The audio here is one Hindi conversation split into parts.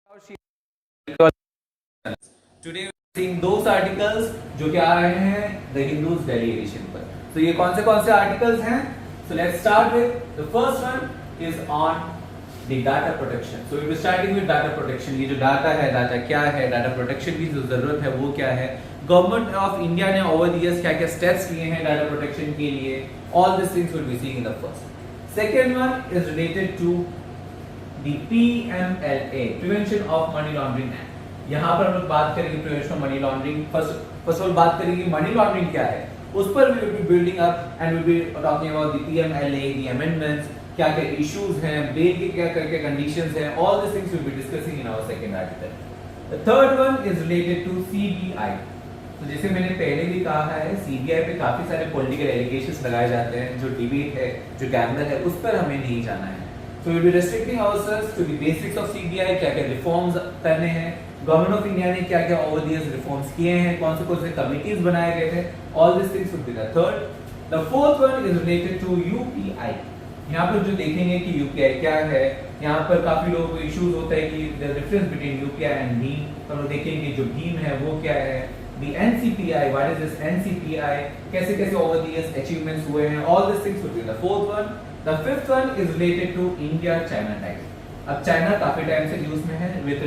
Today we are seeing those articles जो कि आ रहे हैं द हिंदूज डेली एडिशन पर। तो ये कौन से आर्टिकल्स हैं? So let's start with the first one is on the data protection. So we will be starting with data protection. ये जो डाटा है, डाटा क्या है, डाटा प्रोटेक्शन की जो जरूरत है वो क्या है, गवर्नमेंट ऑफ इंडिया ने ओवर द इयर्स क्या क्या स्टेप्स लिए हैं डाटा प्रोटेक्शन के लिए, all this things will be seeing in the first. Second one is related to the PMLA, prevention of money laundering act. यहाँ पर हम लोग बात करेंगे prevention of money laundering. First of all बात करेंगे मनी लॉन्ड्रिंग क्या है, उस पर we will be building up and we will be talking about the PMLA, the amendments, क्या क्या इश्यूज हैं, बेल के क्या क्या कंडीशंस हैं, all these things we will be discussing in our second article. The third one is related to CBI. तो जैसे मैंने पहले भी कहा है, CBI पे काफी सारे पॉलिटिकल एलिगेशंस लगाए जाते हैं, जो डिबेट है, जो गैम्बल है, उस पर हमें नहीं जाना है। So we will be restricting ourselves to the basics of CBI, क्या क्या रिफॉर्म्स करने हैं, गवर्नमेंट ऑफ इंडिया ने क्या क्या ओवर द इयर्स रिफॉर्म्स किए हैं, कौन से कमिटीज बनाए गए थे, all this things would be the third. The fourth one is related to UPI। यहाँ पर जो देखेंगे कि UPI क्या है, यहाँ पर काफी लोगों को इश्यूज होता है कि the difference between UPI and Bhim, तो हम लोग देखेंगे जो भीम है वो क्या है, the NCPI, what is this NCPI, कैसे कैसे ओवर द इयर्स अचीवमेंट्स हुए हैं, all this things would be the fourth one. The fifth one is related to India China ties. अब चाइना काफी टाइम से न्यूज में है with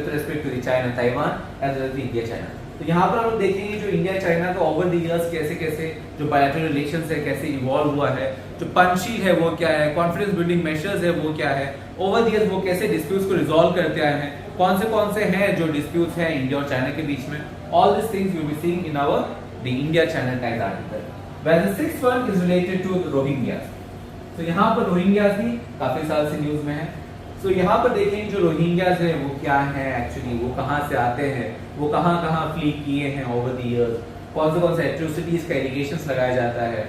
respect to the China Taiwan as well as India China. तो यहाँ पर हम लोग देखेंगे जो इंडिया चाइना का ओवर द इयर्स कैसे कैसे जो बायलैटरल रिलेशंस है कैसे इवॉल्व हुआ है, जो पंचशील है वो क्या है, कॉन्फिडेंस बिल्डिंग मेजर्स है वो क्या है, ओवर द इयर्स वो कैसे डिस्प्यूट्स को रिजॉल्व करते आए हैं, कौन से हैं जो डिस्प्यूट्स हैं इंडिया और चाइना के बीच में, all this things we will be seeing in our the India China ties article. Where the sixth one is related to Rohingyas. तो यहाँ पर रोहिंग्यास भी काफी साल से न्यूज में है। तो यहाँ पर देखेंगे जो रोहिंग्यास है वो क्या है एक्चुअली, वो कहाँ से आते हैं, वो कहाँ फ्ली किए हैं ओवर द इयर्स, कौन से एट्रोसिटीज का एलिगेशंस लगाया जाता है,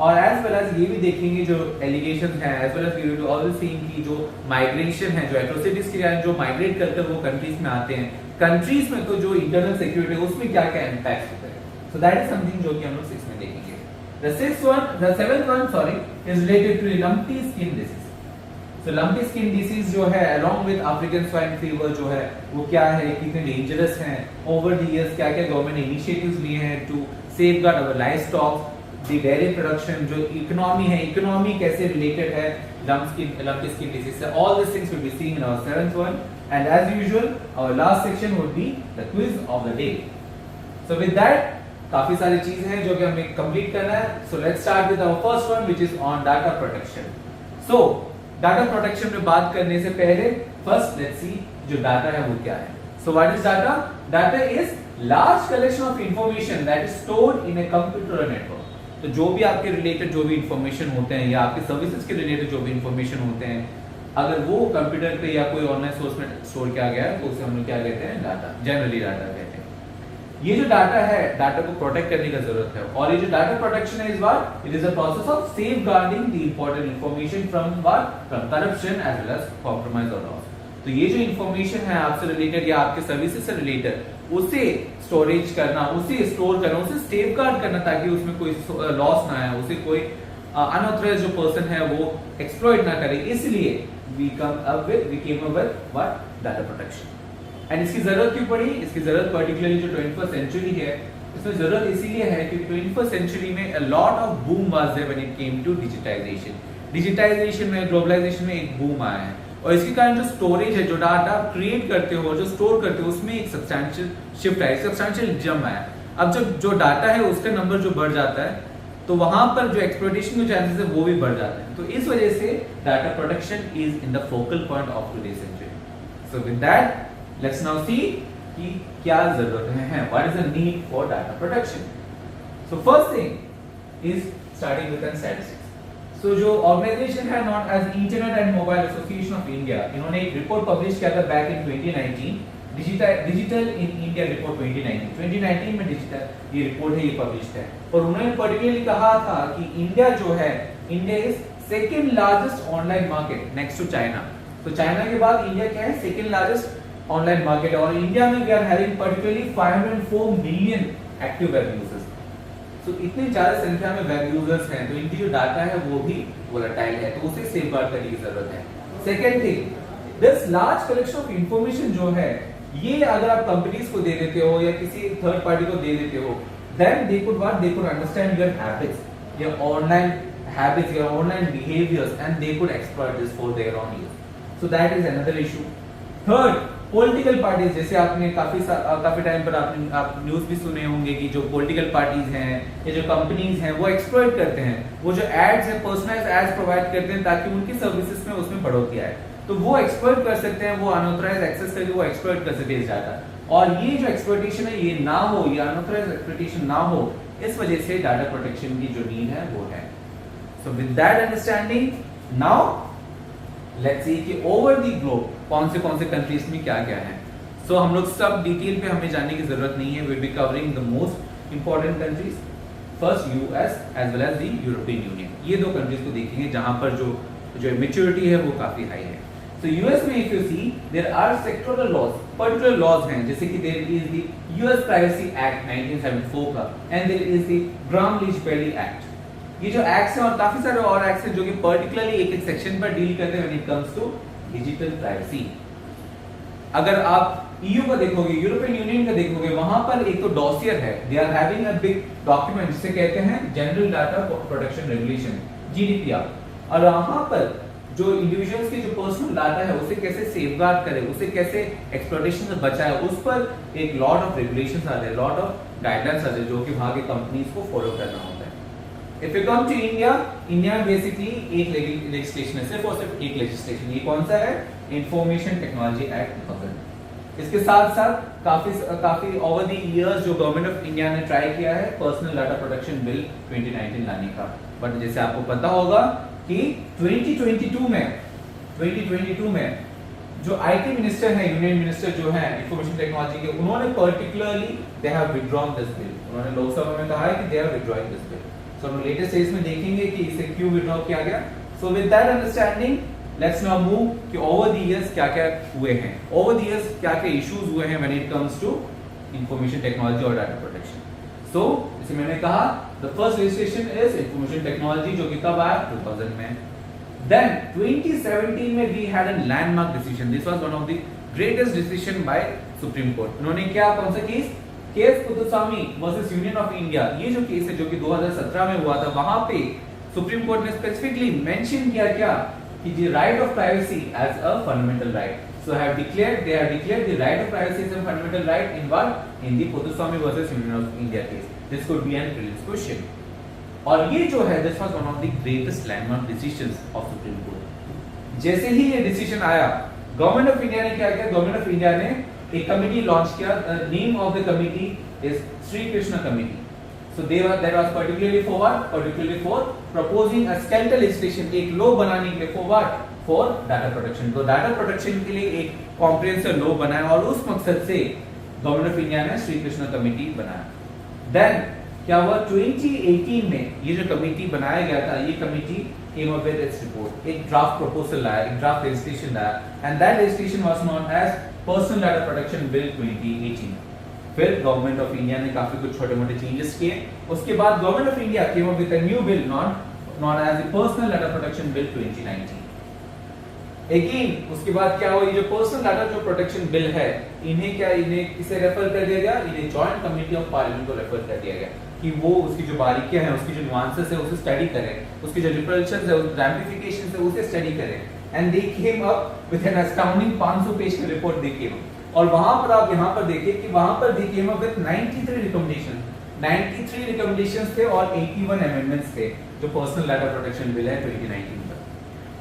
और एज वेल एज ये भी देखेंगे जो एलिगेशंस हैं, as well as we will also seeing की जो माइग्रेशन है, जो एट्रोसिटीज के लिए जो माइग्रेट करकर वो कंट्रीज में आते हैं, कंट्रीज में तो जो इंटरनल सिक्योरिटी है उसमें क्या क्या इम्पैक्ट होता है। सो दैट इज समथिंग जो कि हम लोग 6 में देखेंगे। The seventh one, sorry, is related to lumpy skin disease. So lumpy skin disease जो है along with African swine fever जो है वो क्या है, कितने डेंजरस हैं, over the years क्या क्या गवर्नमेंट ने इनिशिएटिव्स लिए हैं to safeguard our livestock, the dairy production, जो इकोनॉमी है, इकोनॉमी कैसे रिलेटेड है lumpy skin disease से, all these things will be seen in our seventh one, and as usual our last section would be the quiz of the day. So with that काफी सारी चीजें हैं जो कि हमें कंप्लीट करना है। So let's start with our first one which is on data protection. So data protection में बात करने से पहले फर्स्ट लेट्स सी जो डाटा है वो क्या है। So what is data? Data is large collection of information that is stored in a computer network. तो जो भी आपके रिलेटेड जो भी इंफॉर्मेशन होते हैं या आपके सर्विसेज के रिलेटेड जो भी इंफॉर्मेशन होते हैं, अगर वो कंप्यूटर पे या कोई ऑनलाइन सोर्स में स्टोर किया गया है तो उसे हम लोग क्या कहते हैं? डाटा, जनरली डाटा कहते हैं। ये जो डाटा है, डाटा को प्रोटेक्ट करने की जरूरत है, और ये जो डाटा प्रोटेक्शन है इस बार it is a process of safeguarding the important information from corruption as well as compromise और लॉस। तो ये जो इंफॉर्मेशन है आपसे रिलेटेड या आपके सर्विसेज से रिलेटेड, उसे स्टोरेज करना, उसे स्टोर करना, उसे सेफगार्ड करना ताकि उसमें कोई लॉस ना आए, उसे कोई अनऑथराइज्ड जो पर्सन है वो एक्सप्लॉइट ना करे, इसलिए we came up with what? Data protection. And इसकी जरूरत क्यों पड़ी? इसकी जरूरत पर्टिकुलरली जो 21st सेंचुरी है इसमें जरूरत इसीलिए है क्योंकि 21st सेंचुरी में a lot of boom was there when it came to digitization. Digitization में, ग्लोबलाइजेशन में एक बूम आया है, और इसके कारण जो स्टोरेज है, जो डाटा क्रिएट करते हो, जो स्टोर करते हो, उसमें एक सब्सटैंशियल शिफ्ट आया, सब्सटैंशियल जंप आया। अब जो डाटा है उसका नंबर जो बढ़ जाता है तो वहां पर जो एक्सप्लॉइटेशन के चांसेस है वो भी बढ़ जाते हैं। तो इस वजह से data protection is in the focal point of today century. So with that let's now see कि क्या जरूरत है, what is the need for data protection. So first thing is starting with statistics. So जो ऑर्गेनाइजेशन है known as internet and mobile association of India, इन्होंने एक रिपोर्ट पब्लिश किया था back in 2019, digital in India report 2019 में डिजिटल ये रिपोर्ट है, ये पब्लिश्ड है, और उन्होंने पर्टिकुलरली कहा था कि इंडिया जो है, India is second largest online market next to China. तो चाइना के बाद इंडिया क्या है? सेकंड लार्जेस्ट ऑनलाइन मार्केट है, और इंडिया में we are having particularly 504 million active web users. तो इतनी ज्यादा संख्या में वेब यूजर्स हैं, तो इनकी जो डाटा है वो भी वोलेटाइल है, तो उसे सेफगार्ड करने की जरूरत है। Second thing, this large collection of information जो है, ये अगर आप कंपनीज को दे देते हो या किसी थर्ड पार्टी को दे देते हो, then they could understand your habits, your online habits, your online behaviors, and they could exploit this for their own use. So that is another issue. Third, political parties, जैसे आपने काफी टाइम पर आप न्यूज भी सुने होंगे कि जो पॉलिटिकल पार्टीज हैं या जो कंपनीज हैं वो एक्सप्लॉइट करते हैं, वो जो एड्स हैं पर्सनलाइज्ड एड्स प्रोवाइड करते हैं ताकि उनकी सर्विसेज में उसमें बढ़ोतरी आए, तो वो एक्सप्लॉइट कर सकते हैं, वो अनऑथराइज्ड एक्सेस करके वो एक्सप्लॉइट कर सकते हैं इस डाटा। और ये जो एक्सप्लॉइटेशन है ये ना हो, ये अनऑथराइज्ड एक्सप्लॉइटेशन ना हो, इस वजह से डाटा प्रोटेक्शन की जो नीड है वो है। सो with that understanding now let's see कि ओवर द ग्लोब कौन से कंट्रीज में क्या क्या है। सो हम लोग सब डिटेल पे हमें जानने की जरूरत नहीं है, will be covering the most important countries. First US as well as the European Union, ये दो कंट्रीज को देखेंगे जहां पर जो मैच्योरिटी है वो काफी हाई है। तो यूएस में if you see there are sectoral laws, particular laws हैं, जैसे कि there is the US privacy act 1974 का and there is the Gramm Leach Bliley act. ये जो एक्ट्स हैं और काफी सारे और एक्ट्स हैं जो कि पर्टिकुलरली एक एक सेक्शन पर डील करते हैं when it comes to digital privacy. अगर आप ईयू का देखोगे, यूरोपियन यूनियन का देखोगे, वहां पर एक तो डॉसियर है, they are having a big document जिसे कहते हैं general data protection regulation GDPR, और वहां पर जो इंडिविजुअल्स के जो पर्सनल डाटा है उसे कैसे सेफगार्ड करे, उसे कैसे एक्सप्लॉइटेशन से बचाए, उस पर एक लॉट ऑफ रेगुलेशंस आते हैं, लॉट ऑफ गाइडलाइंस आते हैं जो कि वहां के कंपनीज को फॉलो करना होता है। If you come to India, India basically एक लेजिस्लेशन है, सिर्फ और सिर्फ एक लेजिस्लेशन, ये कौन सा है? Information technology act 2000। इसके साथ साथ काफी ओवर द इयर्स जो गवर्नमेंट ऑफ इंडिया ने ट्राई किया है पर्सनल डाटा प्रोटेक्शन बिल 2019 लाने का, बट जैसे आपको पता होगा कि 2022 में जो आईटी मिनिस्टर है, यूनियन मिनिस्टर जो है इंफॉर्मेशन टेक्नोलॉजी के, उन्होंने particularly they have withdrawn this bill, उन्होंने लोकसभा में कहा है कि they are withdrawing this bill. So हम लेटेस्ट स्टेज में देखेंगे कि इसे क्यों विथड्रॉ किया गया। So with that understanding let's now move कि ओवर द इयर्स क्या-क्या हुए हैं, ओवर द इयर्स क्या-क्या इश्यूज हुए हैं when it comes to information technology और डाटा प्रोटेक्शन। सो जैसे मैंने कहा the first registration is information technology जो कि कब आया? 2000 में। Then 2017 में we had a landmark decision. This was one of the greatest decision by Supreme Court. उन्होंने क्या, कौन सा case Puttaswamy versus union of India, ये जो केस है जो कि 2017 में हुआ था, वहां पे सुप्रीम कोर्ट ने स्पेसिफिकली मेंशन किया क्या कि the right of privacy as a fundamental right. So they have declared the right of privacy as a fundamental right in what? In the Puthuswamy versus Union of India case. This could be an previous question. और ये जो है this was one of the greatest landmark decisions of Supreme Court. जैसे ही ये डिसीजन आया, गवर्नमेंट ऑफ इंडिया ने क्या किया? गवर्नमेंट ऑफ इंडिया ने एक कमिटी लॉन्च किया. Name of the committee is Shri Krishna committee. So that was particularly for what? Particularly for proposing a skeletal legislation, एक लॉ बनाने के लिए for what? For data protection. तो डाटा प्रोटेक्शन के लिए एक कॉम्प्रिहेंसिव लॉ बनाया और उस मकसद से गवर्नमेंट ऑफ इंडिया ने श्री कृष्ण कमिटी बनाया. देन क्या हुआ? 2018 में ये जो कमिटी बनाया गया था, ये committee came up with its report, एक ड्राफ्ट प्रपोजल लाया, एक ड्राफ्ट लेजिस्लेशन लाया, and that legislation was known as Personal Data Protection Bill 2018. फिर गवर्नमेंट ऑफ इंडिया ने काफी कुछ छोटे मोटे चेंजेस किए. उसके बाद government of India came up with a new bill known as the Personal Data Protection Bill 2019. Again उसके बाद क्या हुआ? ये जो पर्सनल डाटा जो प्रोटेक्शन बिल है, इन्हें किसे रेफर कर दिया गया? इन्हें जॉइंट कमेटी ऑफ पार्लियामेंट को रेफर कर दिया गया कि वो उसकी जो बारीकियां हैं, उसकी जो नुआंसेस है उसे स्टडी करें, उसकी जो रिपल्शंस है, उस रैमिफिकेशंस है उसे स्टडी करें. And they came up with an astounding 500 page की रिपोर्ट दे केम. और वहां पर आप यहां पर देखिए कि वहां पर दे केम अप विद 93 रिकमेंडेशंस थे और 81 अमेंडमेंट्स थे जो पर्सनल डाटा प्रोटेक्शन बिल है 2019 का.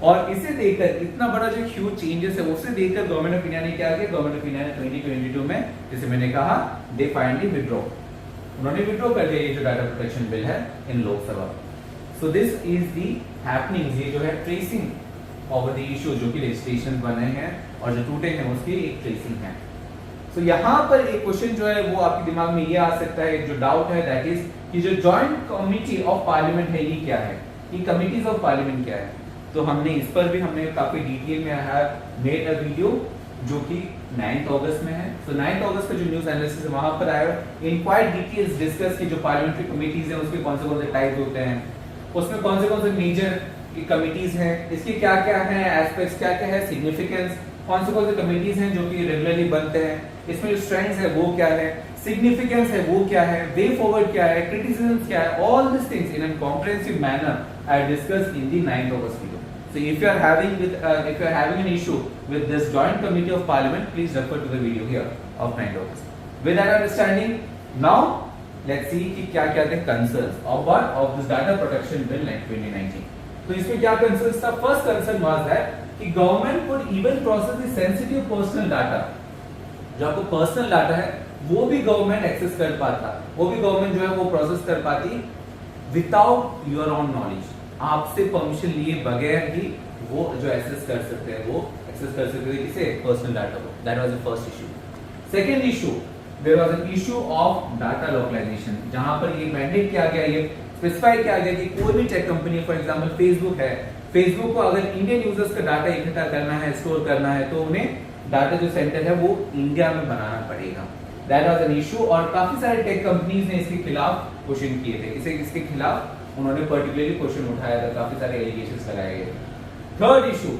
और इसे देखकर इतना बड़ा जो ह्यूज चेंजेस है उसे देखकर गवर्नमेंट ऑफ इंडिया ने क्या किया? गवर्नमेंट ऑफ इंडिया ने 2022 में, जैसे मैंने कहा, दे फाइनली विथड्रॉ, उन्होंने विथड्रॉ कर दिया ये जो डाटा प्रोटेक्शन बिल है in Lok Sabha. So this is the happenings, ये जो है ट्रेसिंग ओवर द इशू जो कि लेजिस्लेशन बने हैं और जो टूटे हैं उसकी एक ट्रेसिंग है. सो यहाँ पर एक क्वेश्चन जो है वो आपके दिमाग में ये आ सकता है, जो डाउट है, दैट इज कि जो जॉइंट कमिटी ऑफ पार्लियामेंट है ये क्या है? ये कमिटीज ऑफ पार्लियामेंट क्या है? तो हमने इस पर भी काफी डिटेल में मेड अ वीडियो जो कि 9 अगस्त में है. तो 9 अगस्त का जो न्यूज एनालिसिस है वहां पर आया, इन क्वाइट डिटेल्स डिस्कस की जो पार्लियामेंट्री कमिटीज हैं उसके कौन से टाइप्स होते हैं, उसमें कौन से मेजर की कमिटीज हैं, इसके क्या क्या हैं एस्पेक्ट्स, क्या क्या है सिग्निफिकेंस, कौन से कमिटीज हैं जो कि रेगुलरली बनते हैं, इसमें जो स्ट्रेंथ्स है वो क्या है, सिग्निफिकेंस है वो क्या है, वे फॉरवर्ड क्या है, क्रिटिसिज्म क्या है, all this things in an comprehensive manner I discuss in the 9th August video. So if you are having an issue with this joint committee of parliament, please refer to the video here of 9th August. With that understanding, now let's see कि क्या क्या थे concerns of what of this data protection bill 2019. तो इसमें क्या concerns था? First concern was that कि government could even process the sensitive personal data. जो आपको पर्सनल डाटा है वो भी गवर्नमेंट एक्सेस कर पाता, वो भी गवर्नमेंट जो है वो प्रोसेस कर पाती विदाउट योर ऑन नॉलेज, आपसे परमिशन लिए बगैर ही वो जो एक्सेस कर सकते हैं, वो एक्सेस कर सकते हैं किसे? पर्सनल डाटा को. That was the first issue. Second issue, there was an issue of data localisation, जहां पर ये मैंडेट किया गया, ये स्पेसिफाई किया गया कि कोई भी tech company, for example Facebook है, फेसबुक को अगर इंडियन यूजर्स का डाटा इकट्ठा करना है, स्टोर करना है, तो उन्हें डाटा जो सेंटर है वो इंडिया में बनाना पड़ेगा. That was an issue. और काफी सारे टेक कंपनीज ने इसके खिलाफ क्वेश्चन किए थे, इसके खिलाफ उन्होंने पर्टिकुलरली क्वेश्चन उठाया था, काफी सारे एलिगेशंस लगाए गए. थर्ड इशू,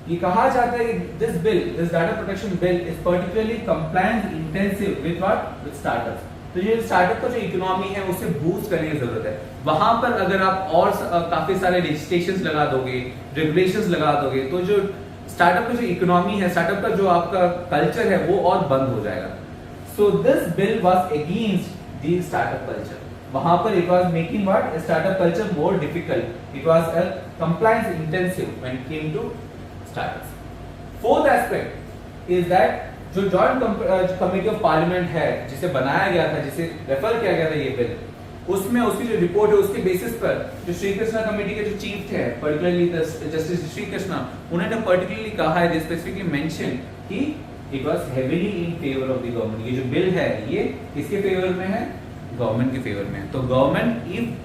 ये कहा जाता है कि this data protection bill is particularly compliance intensive with what? With startups. तो ये स्टार्टअप का जो इकोनॉमी है उसे बूस्ट करने की जरूरत है. वहां पर अगर आप और काफी सारे रजिस्ट्रेशंस लगा दोगे, रेगुलेशंस लगा दोगे, तो जो स्टार्टअप का जो इकोनॉमी है, स्टार्टअप का जो आपका कल्चर है वो और बंद हो जाएगा. So this bill was against the startup culture. वहां पर it was making what? Startup culture more difficult. It was a compliance intensive when it came to startups. Fourth aspect is that जो जॉइंट कमेटी ऑफ पार्लियामेंट है, जिसे बनाया गया था, जिसे रेफर किया गया था ये बिल, उसमें उसकी जो रिपोर्ट है उसके बेसिस पर जो श्री कृष्णा कमेटी के जो चीफ थे, पर्टिकुलरली जस्टिस श्री कृष्णा, उन्होंने पर्टिकुलरली कहा है, स्पेसिफिकली मेंशन कि it was heavily in favour of the government. ये जो बिल है ये किसके फेवर में है? गवर्नमेंट के फेवर में है. तो government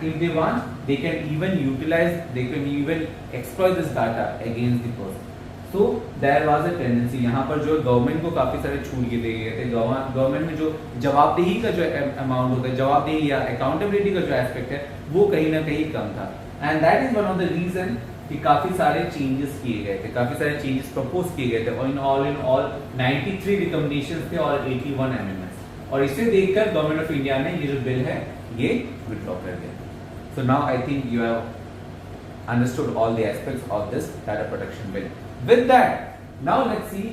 if they want, they can even utilize, they can even exploit this data against the person. So there was a tendency, यहाँ पर जो गवर्नमेंट को काफी सारे छूट दिए गए थे. गवर्नमेंट में जो जवाबदेही का जो अमाउंट होता है, जवाबदेही या अकाउंटेबिलिटी का जो एस्पेक्ट है, वो कहीं ना कहीं कम था. And that is one of the reason कि काफी सारे चेंजेस किए गए थे, काफी सारे चेंजेस प्रपोज किए गए थे. और इन ऑल 93 रिकमेंडेशंस थे और 81 अमेंडमेंट्स. और इसे देखकर गवर्नमेंट ऑफ इंडिया ने ये जो बिल है ये विथड्रॉ कर दिया. So now I think you have understood all the aspects of this data protection bill. With that, now let's see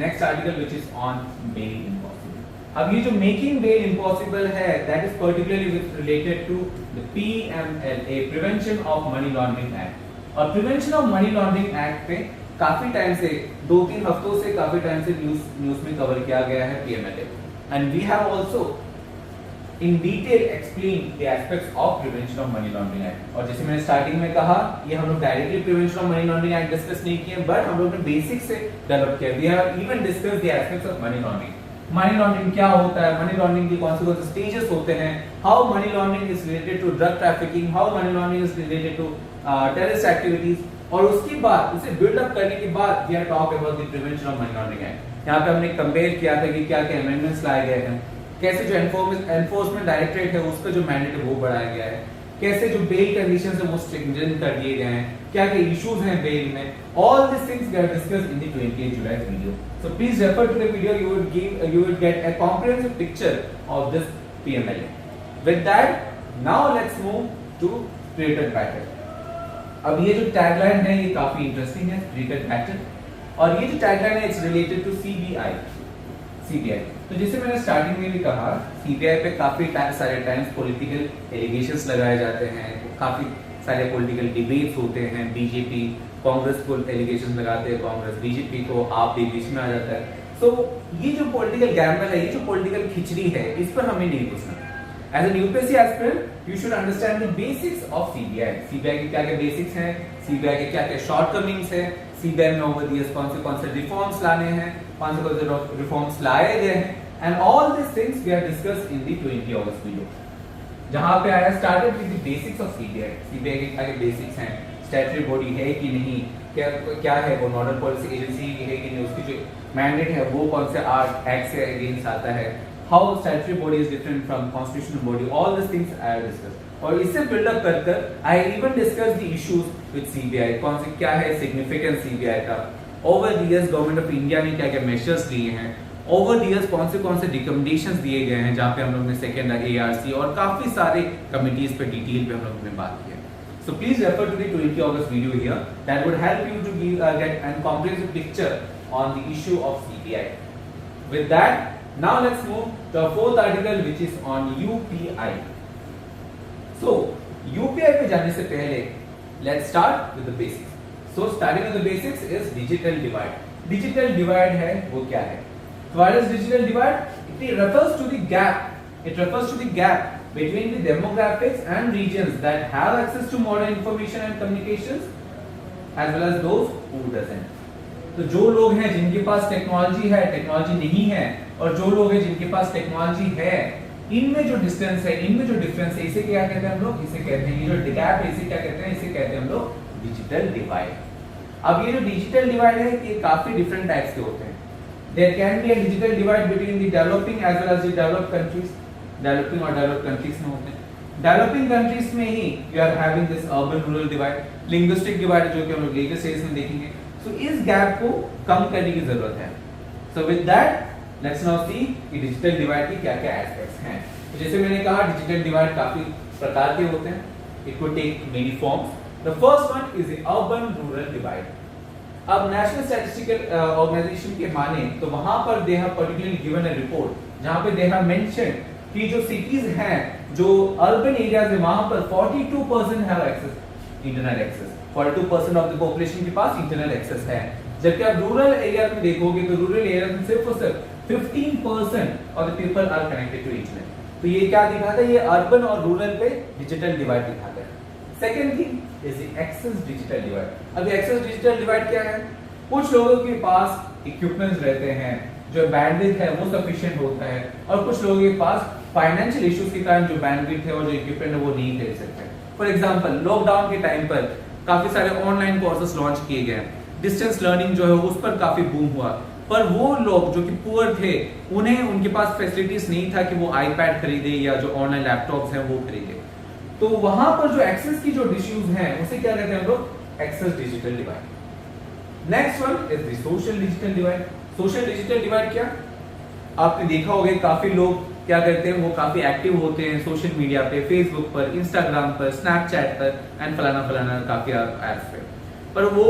next article which is on bail impossible. अब ये जो making bail impossible है, that is particularly related to the PMLA, Prevention of Money Laundering Act. और Prevention of Money Laundering Act पे काफी टाइम से, 2-3 हफ्तों से काफी टाइम से न्यूज में कवर किया गया है PMLA. And we have also in detail explain the aspects of Prevention of Money Laundering Act. और जैसे मैंने स्टार्टिंग में कहा, ये हम लोग directly Prevention of Money Laundering Act discuss नहीं किए, बट हम लोग ने बेसिक से डेवलप किया. We have even discussed the aspects of money laundering. Money laundering क्या होता है, मनी लॉन्ड्रिंग के कौन से स्टेजेस होते हैं, how money laundering is related to drug trafficking, how money laundering is related to terrorist activities. और उसके बाद उसे बिल्ड अप करने के बाद we are talk about the prevention of money laundering act. यहाँ पे हमने कंपेयर किया था कि क्या क्या अमेंडमेंट्स लाए गए हैं, कैसे जो एनफोर्समेंट डायरेक्टरेट है उसका जो मैंडेट है वो बढ़ाया गया है, कैसे जो बेल कंडीशंस है वो स्ट्रिंजेंट कर दिए गए हैं, क्या क्या इश्यूज हैं बेल में. All this things we have discussed in the 28 July video. So please refer to the video, you would get a comprehensive picture of this PMLA. With that, now let's move to Spirit and Pattern. अब ये जो टैगलाइन है ये काफी इंटरेस्टिंग है, Spirit and Pattern. और ये जो टैगलाइन है इट्स रिलेटेड टू सीबीआई. तो जैसे मैंने स्टार्टिंग में भी कहा, सीबीआई पे काफी सारे टाइम्स पॉलिटिकल एलिगेशंस लगाए जाते हैं, काफी सारे पॉलिटिकल डिबेट्स होते हैं. बीजेपी कांग्रेस को एलिगेशंस लगाते हैं, कांग्रेस बीजेपी को, आप भी बीच में आ जाता है. सो ये जो पॉलिटिकल गैम्बल है, ये जो पॉलिटिकल खिचड़ी है, इस पर हमें नहीं घुसना. As an UPSC aspirant you should understand the basics of CBI. CBI के क्या क्या बेसिक्स हैं, सीबीआई के क्या क्या शॉर्टकमिंग्स हैं, सीबीआई में ओवर द इयर्स कौन से रिफॉर्म्स लाने हैं, कौन से रिफॉर्म्स लाए गए हैं. And all this things we have discussed in the 20 August video, जहां पे I started with the basics of CBI. CBI के क्या क्या बेसिक्स हैं, स्टैट्यूटरी बॉडी है कि नहीं, क्या है वो, नोडल पॉलिसी एजेंसी है कि नहीं, उसकी जो मैंडेट है वो कौन से एक्ट से अगेंस्ट आता है, how statutory body is different from constitutional body. All this things I have discussed. और इससे बिल्डअप कर I even discuss the issues with CBI, कौन से क्या है सिग्निफिकेंस सीबीआई का, over the years government of India ने क्या क्या मेजर्स लिए हैं, ओवर द इयर्स कौन से रिकमेंडेशंस दिए गए हैं, जहां पे हम लोग ने सेकंड एआरसी और काफी सारे कमिटीज पे डिटेल पे हम लोग ने बात की है. So please refer to the 20 August video here that would help you to get a comprehensive picture on the issue of CBI. With that, now let's move to our fourth article which is on UPI. So UPI पे जाने से पहले let's start with the basics. So starting with the basics is digital divide. Digital divide है वो क्या है? So what is digital divide? It refers to the gap. It refers to the gap between the demographics and regions that have access to modern information and communications as well as those who doesn't. तो जो लोग हैं जिनके पास टेक्नोलॉजी है, टेक्नोलॉजी नहीं है, और जो लोग हैं जिनके पास टेक्नोलॉजी है, इनमें जो डिस्टेंस है, इनमें जो डिफरेंस है, इसे क्या कहते हैं हम लोग? इसे कहते हैं, ये जो गैप है, इसे क्या कहते हैं? इसे कहते हैं हम लोग डिजिटल डिवाइड. अब ये जो डिजिटल डिवाइड है ये काफी डिफरेंट टाइप्स के होते हैं. There can be a digital divide between the developing as well as the developed countries. Developing और डेवलप्ड कंट्रीज में होते हैं. डेवलपिंग कंट्रीज में ही you are having this urban rural divide, linguistic divide जो कि हम लोग लेटर स्टेज में देखेंगे. सो इस गैप को कम करने की जरूरत है. सो with that let's now see कि डिजिटल डिवाइड के क्या-क्या एस्पेक्ट्स हैं. तो जैसे मैंने कहा डिजिटल डिवाइड काफी प्रकार के होते हैं. It could take many forms. The first one is the urban rural divide. अब नेशनल स्टैटिस्टिकल ऑर्गेनाइजेशन के माने तो वहां पर they have particularly given a report जहां पे दे हैव मेंशन्ड कि जो सिटीज हैं, जो अर्बन एरियाज है, वहां पर 42% have access internet access. 42% of the population के पास इंटरनेट एक्सेस है. जबकि आप रूरल एरिया में देखोगे तो रूरल एरिया में सिर्फ और सिर्फ 15% of the people are connected to internet. तो ये क्या दिखाता है? ये अर्बन और रूरल पे डिजिटल डिवाइड दिखाता है. Second thing is the access digital divide. अब एक्सेस डिजिटल डिवाइड क्या है? कुछ लोगों के पास इक्विपमेंट्स रहते हैं, जो बैंडविड्थ है वो सफिशिएंट होता है, और कुछ लोगों के पास फाइनेंशियल इश्यूज के कारण जो बैंडविड्थ है और जो इक्विपमेंट है वो नहीं खरीद सकते. फॉर एग्जांपल लॉकडाउन के टाइम पर काफी सारे ऑनलाइन कोर्सेज लॉन्च किए गए. डिस्टेंस लर्निंग जो है उस पर काफी बूम हुआ, पर वो लोग जो कि पुअर थे उन्हें उनके पास फैसिलिटीज नहीं था कि वो आईपैड खरीदे या जो ऑनलाइन लैपटॉप्स हैं वो खरीदे. तो वहां पर जो एक्सेस की जो इश्यूज हैं उसे क्या कहते हैं हम लोग? Access digital divide. Next one is the social digital divide. Social digital divide क्या? आपने देखा होगा काफी लोग क्या करते हैं, वो काफी एक्टिव होते हैं सोशल मीडिया पे, फेसबुक पर, इंस्टाग्राम पर, स्नैपचैट पर एंड फलाना काफी ऐप्स पे, पर वो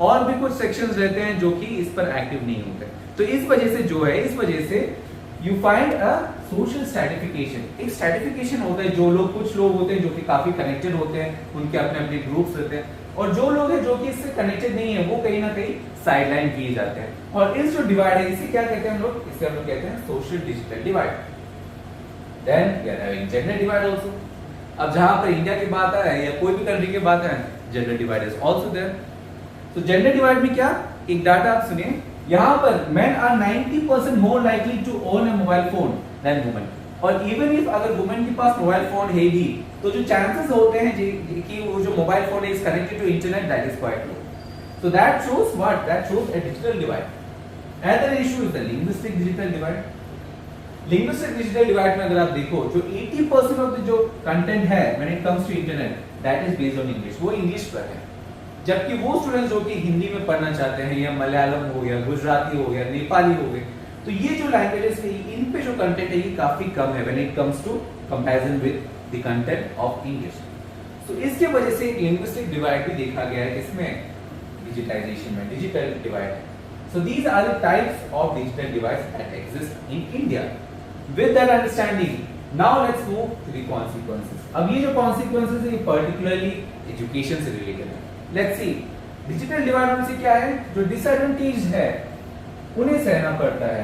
और भी कुछ सेक्शंस रहते हैं जो कि इस पर एक्टिव नहीं होते. तो इस वजह से जो है, इस वजह से you find a social stratification. एक स्ट्रैटिफिकेशन होता है. जो लोग, कुछ लोग होते हैं जो कि काफी कनेक्टेड होते हैं, उनके अपने अपने ग्रुप्स रहते हैं, और जो लोग हैं जो कि इससे कनेक्टेड नहीं है वो कहीं ना कहीं साइडलाइन किए जाते हैं. और इस जो डिवाइड है इसे क्या कहते हैं हम लोग? इसे हम लोग कहते हैं social digital divide. Then we are having gender divide also. अब जहां पर इंडिया की बात है या कोई भी कंट्री की बात है, gender divide is also there. तो जेंडर डिवाइड में क्या? एक डाटा आप सुनिए. यहाँ पर men are 90% more likely to own a mobile phone than women. और even if अगर women के पास मोबाइल फोन है भी, तो जो chances होते हैं कि वो जो mobile phone is connected to internet, that is quite low. So that shows what? That shows a digital divide. Another issue is the linguistic digital divide. Linguistic digital divide में अगर आप देखो, जो 80% of the जो content है when it comes to internet, that is based on English. वो इंग्लिश पर है. जबकि वो स्टूडेंट्स जो कि हिंदी में पढ़ना चाहते हैं, या मलयालम हो गया, गुजराती हो गया, नेपाली हो गए, तो ये जो लैंग्वेजेस है इन पे जो कंटेंट है ये काफी कम है when it comes to comparison with the content of English. तो इसके वजह से एक लिंग्विस्टिक डिवाइड भी देखा गया है इसमें डिजिटाइजेशन में, digital divide. So these are the types of digital divides that exist in India. With that understanding, now let's move to the consequences. अब ये जो कॉन्सिक्वेंसेस है ये पर्टिकुलरली एजुकेशन से रिलेटेड है. लेट्स सी, डिजिटल डिवाइड में से क्या है? जो डिसएडवांटेज है उन्हें सहना पड़ता है.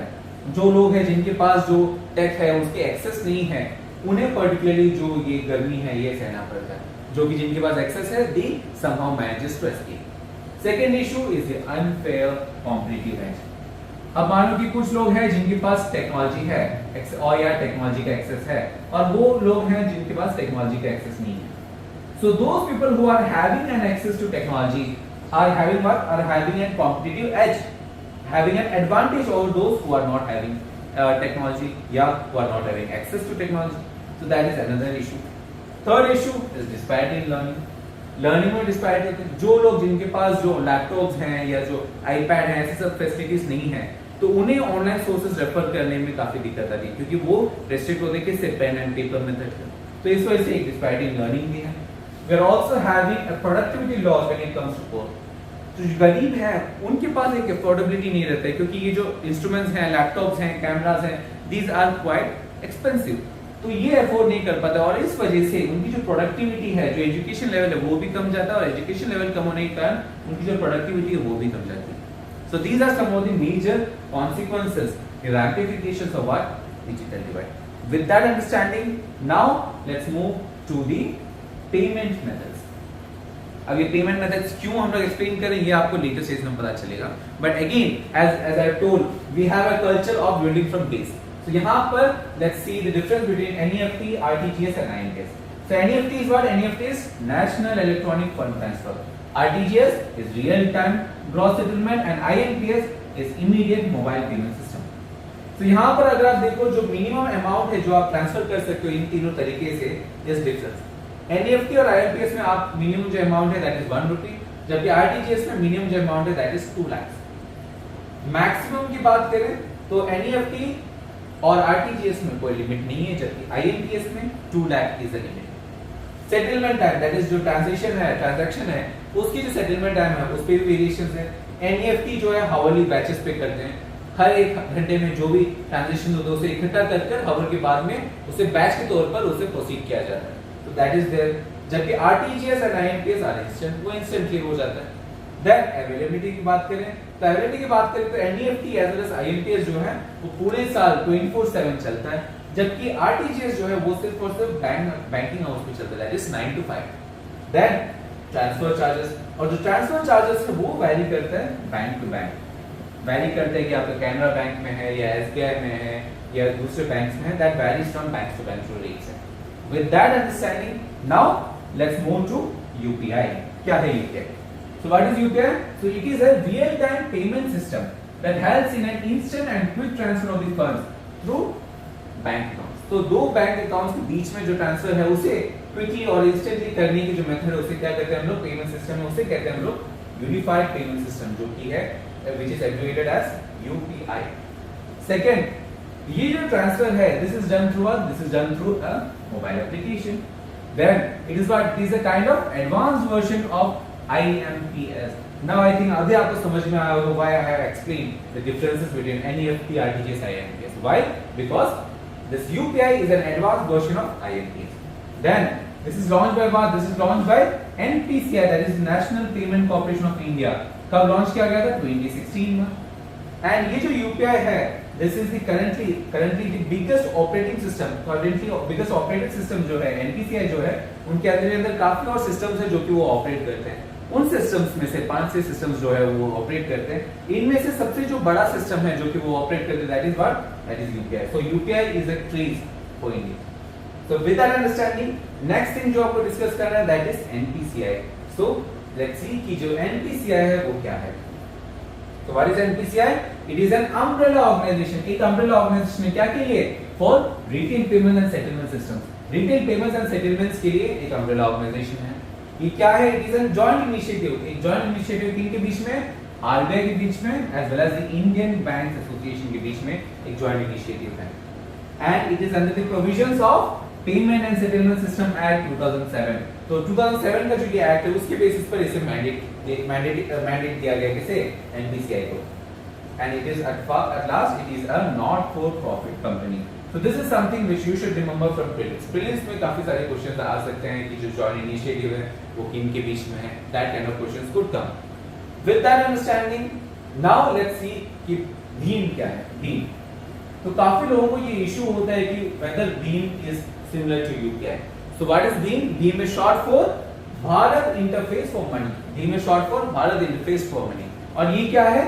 जो लोग हैं जिनके पास जो टेक है उसके एक्सेस नहीं है, उन्हें पर्टिकुलरली जो ये गर्मी है ये सहना पड़ता है. जो कि जिनके पास एक्सेस है, they somehow manage to escape. Second issue is the unfair competitive edge. अब मान लो कि कुछ लोग हैं जिनके पास टेक्नोलॉजी है और या टेक्नोलॉजी का एक्सेस है, और वो लोग हैं जिनके पास टेक्नोलॉजी का एक्सेस नहीं है. So those people who are having an access to technology are having what? Are having a competitive edge, having an advantage over those who are not having technology, yeah, who are not having access to technology. So that is another issue. Third issue is disparity in learning में डिस्पैरिटी होती है। जो लोग जिनके पास जो लैपटॉप्स हैं या जो आईपैड हैं, ऐसे सब फैसिलिटीज नहीं है, तो उन्हें ऑनलाइन सोर्सेज रेफर करने में काफी दिक्कत आती है, क्योंकि वो रेस्ट्रिक्ट होते हैं किससे, पेन एंड पेपर मेथड से। तो इस वजह से एक डिस्पैरिटी इन लर्निंग भी है। We are also having a productivity loss when it comes to course. तो जो गरीब है उनके पास एक अफोर्डेबिलिटी नहीं रहता है, क्योंकि ये जो इंस्ट्रूमेंट्स हैं, लैपटॉप्स हैं, कैमरास हैं, दीज आर क्वाइट एक्सपेंसिव, तो ये अफोर्ड नहीं कर पाता, और इस वजह से उनकी जो प्रोडक्टिविटी है, जो एजुकेशन लेवल है वो भी कम जाता है, और एजुकेशन लेवल कम होने के कारण उनकी जो प्रोडक्टिविटी है वो भी कम जाती है। So these are some of the major consequences, the ramifications of what, digital divide. With that understanding, now let's move to the payment methods. अब ये पेमेंट मेथड्स क्यों हम लोग एक्सप्लेन करें, ये आपको लेटर स्टेज में पता चलेगा, but again as I told, we have a culture of building from base. So यहाँ पर let's see the difference between NEFT, RTGS and IMPS. So NEFT is what? NEFT is National Electronic Fund Transfer. RTGS is real time gross settlement and IMPS is immediate mobile payment system. So यहाँ पर अगर आप देखो जो मिनिमम अमाउंट है जो आप ट्रांसफर कर सकते हो इन तीनों तरीके से, इस डिफरेंस। NEFT और IMPS में आप मिनिमम जो अमाउंट है दैट इज 1 रुपी, जबकि RTGS में मिनिमम जो अमाउंट है दैट इज 2 लाख। मैक्सिमम की बात करें तो NEFT और आरटीजीएस में कोई लिमिट नहीं है, जबकि आईएमपीएस में 2 lakh is the limit. Settlement time that is जो ट्रांजैक्शन है उसकी जो सेटलमेंट टाइम है उस पे भी वेरिएशंस है। एनईएफटी जो है हावरली बैचेस पे करते हैं, हर एक घंटे में जो भी ट्रांजैक्शन होता है उसे इकट्ठा कर हावर के बाद में उसे बैच के तौर पर उसे प्रोसीड किया जाता है, तो दैट इज देयर। जबकि RTGS and IMPS are instant, वो इंस्टेंटली हो जाता है। देन अवेलेबिलिटी की बात करें तो अवेलेबिलिटी की बात करें तो NEFT as well as IMPS जो है वो पूरे साल 24/7 चलता है, जबकि आरटीजीएस जो है वो सिर्फ और सिर्फ बैंकिंग आवर्स में चलता है, that is 9 to 5। Then transfer charges, और जो ट्रांसफर चार्जेस है वो वैरी करता है बैंक टू बैंक, वैरी करता है कि आपका कैनरा बैंक में है या एसबीआई में है या दूसरे बैंक्स में है, that varies from bank to bank जो रेट्स है। With that understanding, now let's move to UPI. क्या है UPI? So what is UPI? So it is a real-time payment system that helps in an instant and quick transfer of the funds through bank accounts. तो दो बैंक अकाउंट्स के बीच में जो ट्रांसफर है उसे क्विकली और इंस्टेंटली करने की जो मेथड है उसे क्या कहते हैं हम लोग? पेमेंट सिस्टम है, उसे कहते हैं हम लोग यूनिफाइड पेमेंट सिस्टम, जो कि है which is abbreviated as UPI. Second, ये जो ट्रांसफर है this is done through what? This is done through a mobile application. Then it is what? It is a kind of advanced version of IMPS. Now I think अभी आपको समझ में आया होगा why I have explained the differences between NEFT, RTGS, IMPS. Why? Because this UPI is an advanced version of IMPS. Then this is launched by what? This is launched by NPCI, that is National Payment Corporation of India. कब लॉन्च किया गया था? 2016 में। And ये जो UPI है, this is the currently the biggest operating system. Currently biggest operating system जो है NPCI जो है, उनके अंदर काफी और सिस्टम्स है जो कि वो ऑपरेट करते हैं। उन सिस्टम्स में से 5-6 सिस्टम्स जो है वो ऑपरेट करते हैं। इनमें से सबसे जो बड़ा सिस्टम है जो कि वो ऑपरेट करते हैं that is what? That is UPI. So UPI is a trace for India. So with that understanding, next thing जो आपको डिस्कस करना है that is NPCI. So let's see कि जो एनपीसीआई है वो क्या है। तो what is NPCI? It is an umbrella organisation. एक अम्ब्रेला ऑर्गेनाइजेशन है क्या के लिए? For retail payment and settlement systems. Retail payments and settlements के लिए एक अम्ब्रेला ऑर्गेनाइजेशन है। ये क्या है? It is an joint initiative. एक जॉइंट इनिशिएटिव किनके बीच में? आरबीआई के बीच में as well as the Indian bank association के बीच में एक जॉइंट इनिशिएटिव है। And it is under the provisions of payment and settlement system act 2007। तो 2007 का जो ये एक्ट है उसके बेसिस पर इसे मैंडेट दिया गया किसे? एनपीसीआई को। And it is at last it is a not for profit company. So this is something which you should remember from prelims. Prelims में काफी सारे क्वेश्चंस आ सकते हैं कि जो जॉइंट इनिशिएटिव है वो किन के बीच में है, that kind of questions could come. With that understanding, now let's see कि भीम क्या है। भीम, तो काफी लोगों को ये इशू होता है कि whether Bhim is similar to UPI. So what is Bhim? Bhim is short for Bharat interface for money. Bhim is short for Bharat interface for money. और ये क्या है?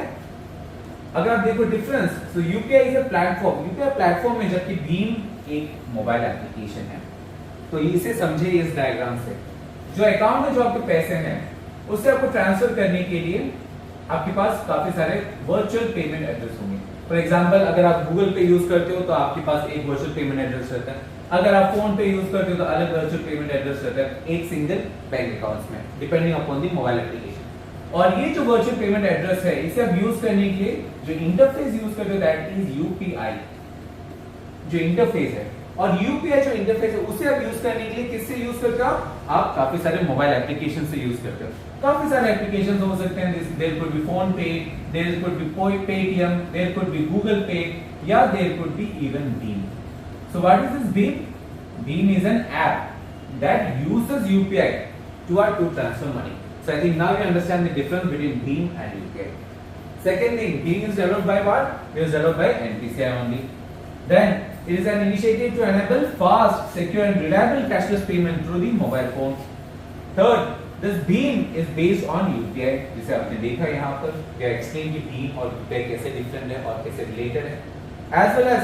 अगर आप देखो डिफरेंस, तो UPI is a platform. UPI platform है, जबकि भीम एक मोबाइल एप्लीकेशन है। तो इसे समझे इस डायग्राम से, जो अकाउंट में जो आपके पैसे हैं उससे आपको ट्रांसफर करने के लिए आपके पास काफी सारे वर्चुअल पेमेंट एड्रेस होंगे। फॉर एग्जांपल, अगर आप गूगल पे यूज करते हो तो आपके पास एक वर्चुअल पेमेंट एड्रेस रहता है। अगर आप फोन पे यूज करते हो तो अलग वर्चुअल पेमेंट एड्रेस रहता है एक सिंगल बैंक अकाउंट में, depending upon the mobile application. और ये जो वर्चुअल पेमेंट एड्रेस है इसे आप यूज करने के लिए जो इंटरफेस यूज करते हो दैट इज यूपीआई, जो इंटरफेस है। और यूपीआई जो इंटरफेस है उसे आप यूज करने के लिए किससे यूज करते हो? आप काफी सारे मोबाइल एप्लीकेशन से यूज करते हो। काफी सारे एप्लीकेशन हो सकते हैं, देयर कुड बी फोन पे, there could be Paytm, there could be Google पे, या there could be even Bhim. So what is this Bhim? Bhim is an app that uses UPI to transfer money. So I think now you understand the difference between Bheem and UPI. Second thing, Bheem is developed by what? It is developed by NPCI only. Then it is an initiative to enable fast, secure and reliable cashless payment through the mobile phone. Third, this Bheem is based on UPI. जिसे आपने देखा यहाँ पर, क्या explain कि Bheem और UPI कैसे different है और कैसे related है. As well as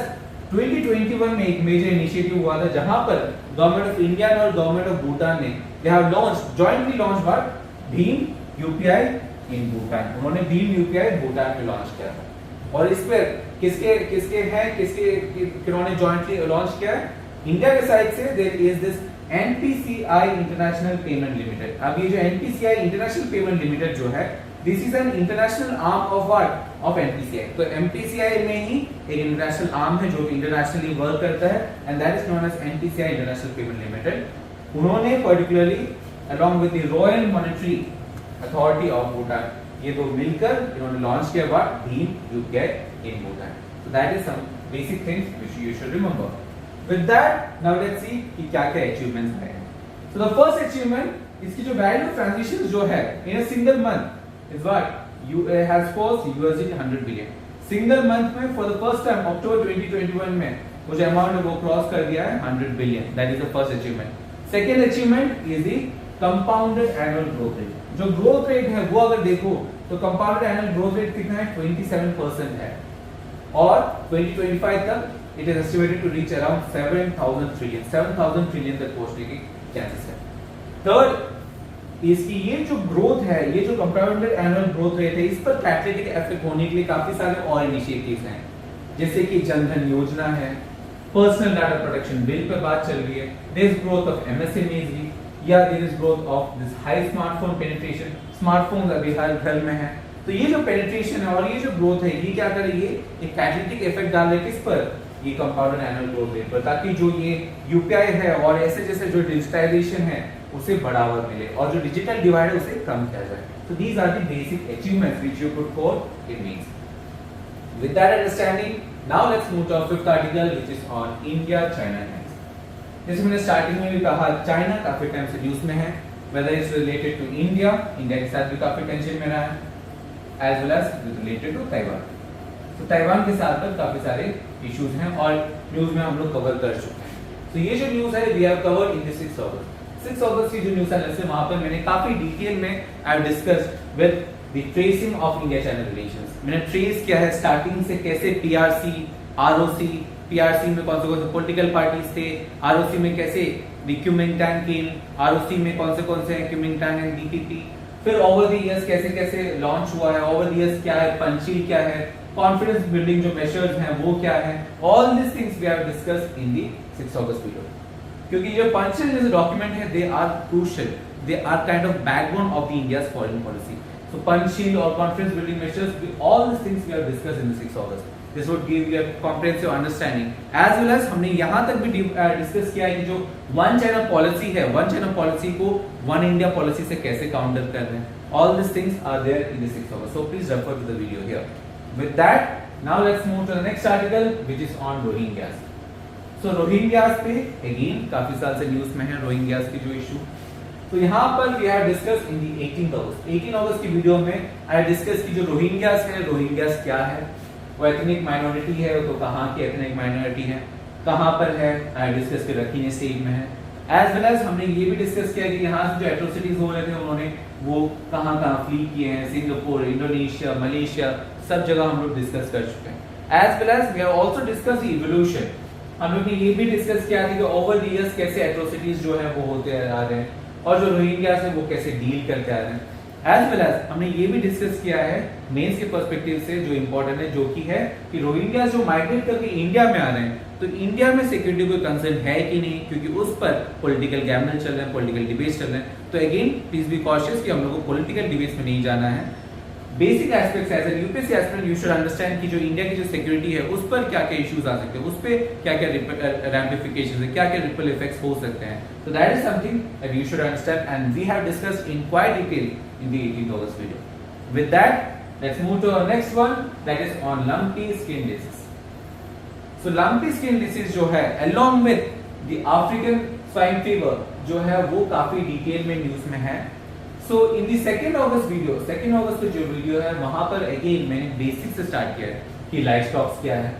2021 में एक मेजर इनिशिएटिव हुआ था जहां पर गवर्नमेंट ऑफ इंडिया और गवर्नमेंट ऑफ भूटान ने they have launched jointly launch what? Bhim UPI इन भूटान। उन्होंने भीम यूपीआई भूटान में लॉन्च किया था। और इस पर किन्होंने जॉइंटली लॉन्च किया है? इंडिया के साइड से there is this NPCI international payment limited. अब ये जो एनपीसीआई इंटरनेशनल पेमेंट लिमिटेड जो है, this is an international arm of what? Of NPCI. तो एनपीसीआई में ही एक इंटरनेशनल आर्म है जो इंटरनेशनली वर्क करता है and that is known as NPCI international payment limited. उन्होंने particularly along with the Royal Monetary Authority of Bhutan, ये दो मिलकर इन्होंने लॉन्च किया what? Bhim UPI in Bhutan. So that is some basic things which you should remember. With that, now let's see कि क्या-क्या achievements हैं। So the first achievement, इसकी जो value of transition जो है in a single month is what? Has cost $100 billion. Single month में for the first time October 2021 में वो जो amount है वो क्रॉस कर दिया है 100 billion. That is the first achievement. Second achievement is the compounded annual growth rate. जो ग्रोथ रेट है वो अगर देखो तो कंपाउंडेड एनुअल ग्रोथ रेट कितना है? 27% है। और 2025 तक it is estimated to reach around 7,000 trillion तक पहुंचने की चांसेस है। थर्ड, इसकी ये जो ग्रोथ है, ये जो कंपाउंडेड एनुअल ग्रोथ रेट है, इस पर कैटलिटिक इफेक्ट होने के लिए काफी सारे और इनिशिएटिव्स हैं, जैसे कि जनधन योजना है, पर्सनल डाटा प्रोटेक्शन बिल पर बात चल रही है, there is growth of MSMEs भी, या there is growth of this high smartphone penetration. Smartphones अभी हर घर में है, तो ये जो पेनिट्रेशन है और ये जो ग्रोथ है ये क्या कर रही है? एक कैटलिटिक इफेक्ट डाल रही है किस पर? ये कंपाउंडेड एनुअल ग्रोथ रेट पर, ताकि जो ये यूपीआई है और ऐसे जैसे जो डिजिटाइजेशन है उसे बढ़ावा मिले और जो डिजिटल डिवाइड है उसे कम किया जाए। So these are the basic achievements which you could quote in these. With that understanding, now let's move to our fifth article which is on India-China ties. जैसे मैंने स्टार्टिंग में भी कहा, चाइना काफी टाइम से न्यूज में है, whether it's related to India, India के साथ भी काफी टेंशन में रहा है, as well as related to Taiwan. तो ताइवान के साथ पर काफी सारे इश्यूज हैं और न्यूज में हम लोग कवर कर चुके हैं। तो ये जो न्यूज है we have covered in the 6 August. 6 अगस्त की जो न्यूज है वहां पर मैंने काफी डिटेल में I have discussed with the tracing of India China relations. मैंने ट्रेस किया है स्टार्टिंग से, कैसे पीआरसी, आरओसी, पीआरसी में कौन से पॉलिटिकल पार्टीज थे, आरओसी में कैसे क्यूमिंगटांग केम, आरओसी में कौन से हैं क्यूमिंगटांग एंड डीपीपी, फिर ओवर द इयर्स कैसे कैसे लॉन्च हुआ है, ओवर द इयर्स क्या है, पंचशील क्या है, कॉन्फिडेंस बिल्डिंग जो मेजर्स हैं वो क्या है, all this things we have discussed in the 6 August video. क्योंकि जो पंचशील जैसे डॉक्यूमेंट है they are crucial, they are kind of backbone of the India's foreign policy. So Panchsheel और confidence building measures, all this things we have discussed in the 6 August. This would give you a comprehensive understanding. As well as हमने यहाँ तक भी डिस्कस किया है कि जो वन चाइना पॉलिसी है, वन चाइना पॉलिसी को वन इंडिया पॉलिसी से कैसे काउंटर कर रहे हैं। All these things are there in the 6 August. So please refer to the video here. With that, now let's move to the next article, which is on Rohingyas. So Rohingyas पे again काफी साल से न्यूज में है रोहिंग्यास की जो इशू। तो यहाँ पर we have discussed in the 18 August. 18 अगस्त की वीडियो में I discuss की जो रोहिंग्यास है, रोहिंग्यास क्या है, वो एथनिक माइनॉरिटी है, तो कहाँ की एथनिक माइनॉरिटी है, कहाँ पर है, आई डिस्कस के रखीने स्टेट में है। एज वेल एज हमने ये भी डिस्कस किया कि यहाँ से जो एट्रोसिटीज हो रहे थे उन्होंने वो कहाँ फ्ली किए हैं, सिंगापुर, इंडोनेशिया, मलेशिया, सब जगह हम लोग डिस्कस कर चुके हैं। As well as we have also discuss the evolution. हम लोग ने ये भी डिस्कस किया था कि ओवर द इयर्स कैसे एट्रोसिटीज जो है वो होते आ रहे हैं और जो रोहिंग्यास है वो कैसे डील करते आ रहे हैं। एज वेल एज हमने ये भी डिस्कस किया है मेंस के पर्सपेक्टिव से जो इंपॉर्टेंट है, जो कि है कि रोहिंग्या जो माइग्रेट करके इंडिया में आ रहे हैं, तो इंडिया में सिक्योरिटी कोई कंसर्न है कि नहीं, क्योंकि उस पर पॉलिटिकल गैमल चल रहे हैं, पॉलिटिकल डिबेट्स चल रहे हैं। तो अगेन प्लीज बी कॉशियस कि हम लोग को पॉलिटिकल डिबेट्स में नहीं जाना है। Basic aspects as an UPSC aspirant you should understand कि जो इंडिया की जो सिक्योरिटी है उस पर क्या क्या इश्यूज आ सकते हैं, उस पर क्या क्या रैमिफिकेशंस है, क्या क्या रिपल इफेक्ट्स हो सकते हैं। So that is something that you should understand, and we have discussed in quite detail in the 18th August video. With that, let's move to our next one, that is on lumpy skin disease. So lumpy skin disease जो है along with the African swine fever जो है वो काफी डिटेल में न्यूज में है। So in the 2nd August video, 2nd August का जो वीडियो है वहां पर अगेन मैंने बेसिक से स्टार्ट किया है कि लाइफ स्टॉक्स क्या है,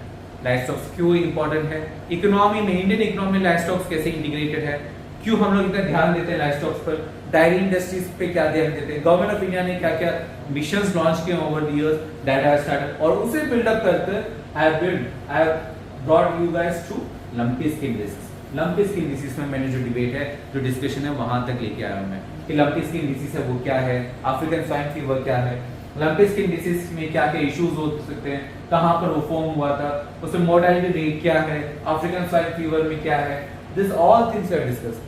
लाइफ स्टॉक्स क्यों इंपॉर्टेंट है, इकोनॉमी में, इंडियन इकोनॉमी में लाइफ स्टॉक्स कैसे इंटीग्रेटेड है, क्यों हम लोग इतना ध्यान देते हैं लाइफ स्टॉक्स पर, डायरी इंडस्ट्रीज पे क्या ध्यान देते हैं, गवर्नमेंट ऑफ इंडिया ने क्या क्या मिशंस लॉन्च किए over the years that have started, और उसे बिल्डअप करके I have brought you guys to lumpy skin disease. Lumpy skin disease में मैंने जो डिबेट है, जो डिस्कशन है, वहां तक लेके आया हूं मैं कि लंपी स्किन डिसीज है वो क्या है, अफ्रीकन स्वाइन फीवर क्या है, लंपी स्किन डिसीज में क्या क्या इश्यूज हो सकते हैं, कहां पर वो फॉर्म हुआ था, उसमें मोर्टेलिटी रेट क्या है, अफ्रीकन स्वाइन फीवर में क्या है, this all things we have discussed.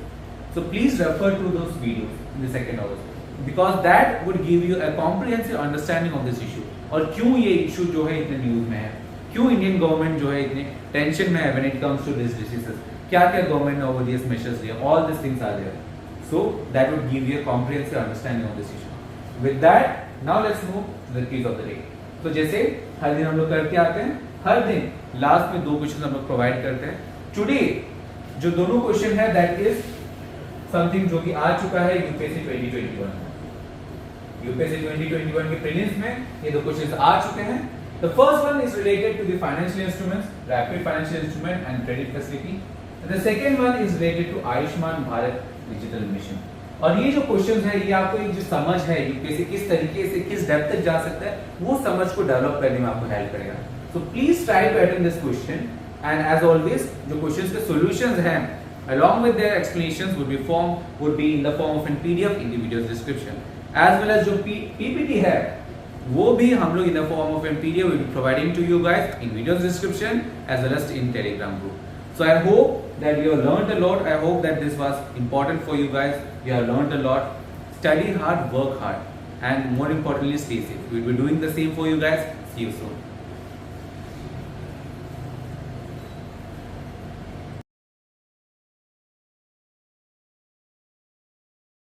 So please refer to those videos in the 2nd August because that would give you a comprehensive understanding of this issue और क्यों ये इशू जो है इतने न्यूज में है, क्यों इंडियन गवर्नमेंट जो है इतने टेंशन में है when it comes to this diseases, क्या क्या गवर्नमेंट ने over these measures लिया, all these things are there, so that would give you a comprehensive understanding of this issue. With that, now let's move to the quiz of the day. तो जैसे हर दिन हम लोग करके आते हैं, हर दिन लास्ट में 2 क्वेश्चन हम लोग प्रोवाइड करते हैं। टुडे जो दोनों क्वेश्चन है दैट इज समथिंग जो कि आ चुका है यूपीएससी 2021 में। यूपीएससी 2021 के प्रीलिम्स में ये 2 क्वेश्चंस आ चुके हैं। The first one is related to the financial instruments, rapid financial instrument and credit facility. The second one is related to Ayushman Bharat digital mission. और ये जो क्वेश्चंस है ये आपको एक जो समझ है यूपीएससी किस तरीके से किस डेप्थ तक जा सकता है वो समझ को डेवलप करने में आपको हेल्प करेगा। So please try to attend this question and as always जो क्वेश्चंस के सॉल्यूशंस हैं along with their explanations would be in the form of a PDF in the video's description, as well as जो PPT है वो भी हम लोग in the form of a PDF will be providing to you guys in video's description as well as in Telegram group. So I hope that you have learned a lot. I hope that this was important for you guys. You have learned a lot. Study hard, work hard, and more importantly, stay safe. We'll be doing the same for you guys. See you soon.